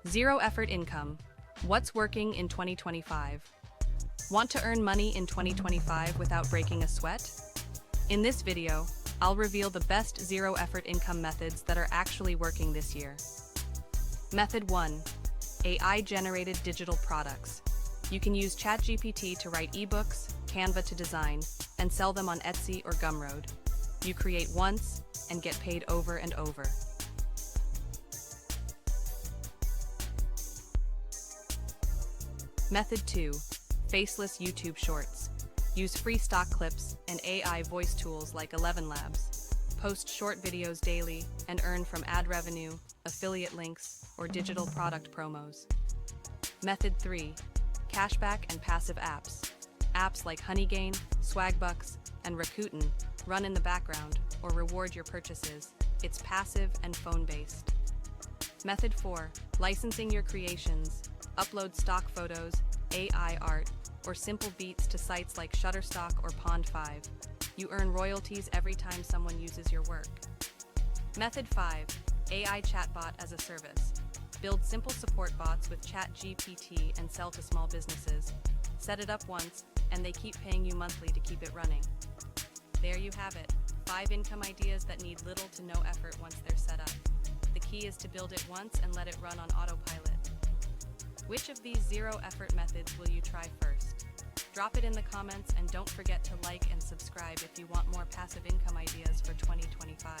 Zero effort income. What's working in 2025? Want to earn money in 2025 without breaking a sweat? In this video, I'll reveal the best zero effort income methods that are actually working this year. Method 1. AI-generated digital products. You can use ChatGPT to write ebooks, Canva to design, and sell them on Etsy or Gumroad. You create once and get paid over and over. Method 2. Faceless YouTube Shorts. Use free stock clips and AI voice tools like 11 Labs. Post short videos daily and earn from ad revenue, affiliate links, or digital product promos. Method 3. Cashback and passive apps. Apps like Honeygain, Swagbucks, and Rakuten run in the background or reward your purchases. It's passive and phone-based. Method 4. Licensing your creations. Upload stock photos, AI art, or simple beats to sites like Shutterstock or Pond5. You earn royalties every time someone uses your work. Method 5. AI chatbot as a service. Build simple support bots with ChatGPT and sell to small businesses. Set it up once, and they keep paying you monthly to keep it running. There you have it, 5 income ideas that need little to no effort once they're set up. The key is to build it once and let it run on autopilot. Which of these zero-effort methods will you try first? Drop it in the comments and don't forget to like and subscribe if you want more passive income ideas for 2025.